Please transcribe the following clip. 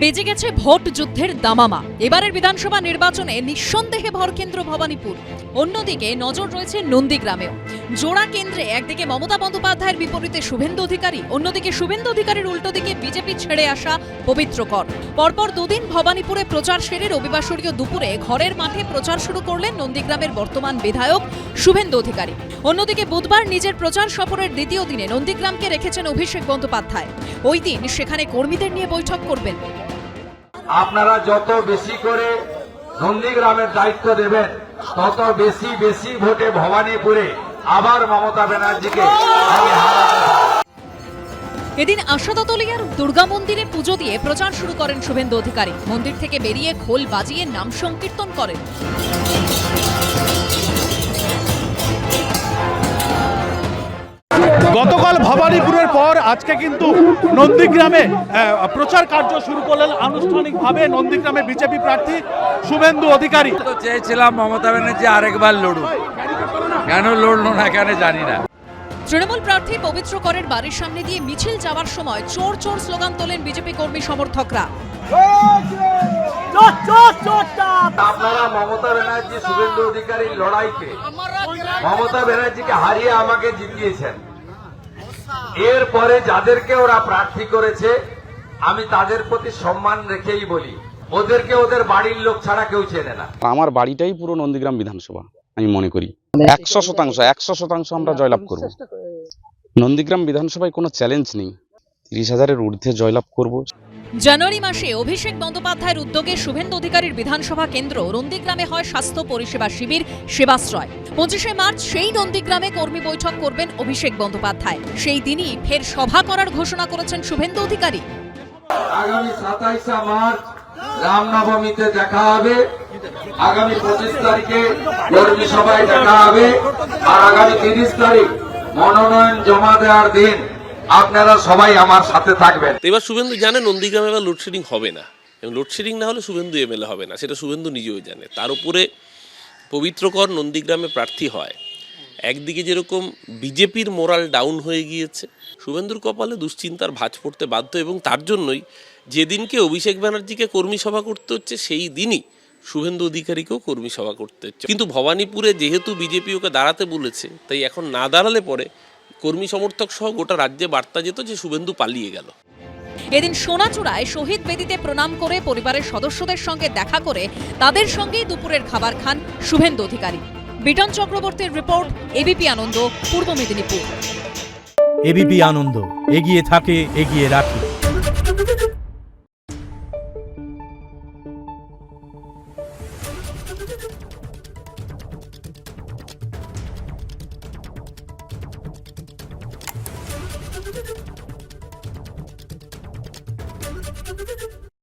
বেজে গেছে ভোট যুদ্ধের দামামা। এবারের বিধানসভা নির্বাচনে নিঃসন্দেহে ভরকেন্দ্র ভবানীপুর, অন্যদিকে নজর রয়েছে নন্দীগ্রামেও। জোড়া কেন্দ্রে একদিকে মমতা বন্দ্যোপাধ্যায়ের বিপরীতে শুভেন্দু অধিকারী, অন্যদিকে শুভেন্দু অধিকারীর উল্টো দিকে বিজেপি ছেড়ে আসা পবিত্র কর। পরপর দুদিন ভবানীপুরে প্রচার সেরে রবিবাসরীয় দুপুরে ঘরের মাঠে প্রচার শুরু করলেন নন্দীগ্রামের বর্তমান বিধায়ক শুভেন্দু অধিকারী। অন্যদিকে বুধবার নিজের প্রচার সফরের দ্বিতীয় দিনে নন্দীগ্রামকে রেখেছেন অভিষেক বন্দ্যোপাধ্যায়। ওই দিন সেখানে কর্মীদের নিয়ে বৈঠক করবেন। আপনারা যত বেশি করে নন্দীগ্রামের দায়িত্ব দেবেন, তত বেশি বেশি ভোটে ভবানীপুরে আবার মমতা ব্যানার্জিকে আমি হারাতে। এদিন আশাদতলিয়ার দুর্গা মন্দিরে পুজো দিয়ে প্রচার শুরু করেন শুভেন্দু অধিকারী। মন্দির থেকে বেরিয়ে খোল বাজিয়ে নাম সংকীর্তন করেন। গতকাল ভবানীপুরের পর আজকে কিন্তু নন্দীগ্রামে প্রচার কার্য শুরু করলেন আনুষ্ঠানিকভাবে নন্দীগ্রামে বিজেপি প্রার্থী শুভেন্দু অধিকারী। তো চেয়েছিলাম মমতা ব্যানার্জি আরেকবার লড়ুক, কেন লড়লো না কেন জানি না। তৃণমূল প্রার্থী পবিত্র করের বাড়ির সামনে দিয়ে মিছিল যাওয়ার সময় চোর চোর স্লোগান তোলেন বিজেপি কর্মী সমর্থকরা। আপনারা মমতা ব্যানার্জি শুভেন্দু অধিকারীর লড়াইকে মমতা ব্যানার্জিকে হারিয়ে আমাকে জিতিয়েছেন। এরপরে যাদেরকে ওরা প্রার্থী করেছে আমি তাদের প্রতি সম্মান রেখেই বলি, ওদেরকে ওদের বাড়ির লোক ছাড়া কেউ চেনে না। আমার বাড়িটাই পুরো নন্দীগ্রাম বিধানসভা, আমি মনে করি 100% আমরা জয়লাভ করব। নন্দীগ্রাম বিধানসভায় কোনো চ্যালেঞ্জ নেই, 30,000-এর ঊর্ধ্বে জয়লাভ করব। জানুয়ারি মাসে অভিষেক বন্দ্যোপাধ্যায়ের উদ্যোগে শুভেন্দু অধিকারীর বিধানসভা কেন্দ্র নন্দীগ্রামে হয় স্বাস্থ্য পরিষেবা শিবির সেবাশ্রয়। 25শে মার্চ সেই নন্দীগ্রামে কর্মী বৈঠক করবেন অভিষেক বন্দ্যোপাধ্যায়। সেই দিনই ফের সভা করার ঘোষণা করেছেন শুভেন্দু অধিকারী। আগামী 27শে মার্চ রামনবমীতে দেখা হবে, আগামী 25 তারিখে কর্মী সভায় দেখা হবে, আর আগামী 30 তারিখ মনোনয়ন জমা দেওয়ার দিন আপনারা সবাই আমার সাথে থাকবেন। এবার শুভেন্দু জানে নন্দীগ্রামে এবার লোডশেডিং হবে না, এবং লোডশেডিং না হলে শুভেন্দু এমএলএ হবে না, সেটা শুভেন্দু নিজেও জানে। তার উপরে পবিত্রকর নন্দীগ্রামে প্রার্থী হয়, একদিকে যেরকম বিজেপির মোরাল ডাউন হয়ে গিয়েছে, শুভেন্দুর কপালে দুশ্চিন্তার ভাঁজ পড়তে বাধ্য, এবং তার জন্যই যেদিনকে অভিষেক ব্যানার্জিকে কর্মী সভা করতে হচ্ছে সেই দিনই শুভেন্দু অধিকারীকেও কর্মী সভা করতে হচ্ছে। কিন্তু ভবানীপুরে যেহেতু বিজেপি ওকে দাঁড়াতে বলেছে, তাই এখন না দাঁড়ালে পরে কর্মী সমর্থক সহ গোটা রাজ্যে বার্তা যেত যে শুভেন্দু পালিয়ে গেল। এদিন সোনাচূড়ায় শহীদ বেদিতে প্রণাম করে পরিবারের সদস্যদের সঙ্গে দেখা করে তাদের সঙ্গেই দুপুরের খাবার খান শুভেন্দু অধিকারী। বিটন চক্রবর্তীর রিপোর্ট, এবিপি আনন্দ, পূর্ব মেদিনীপুর। এবিপি আনন্দ, এগিয়ে থাকে, এগিয়ে রাখে।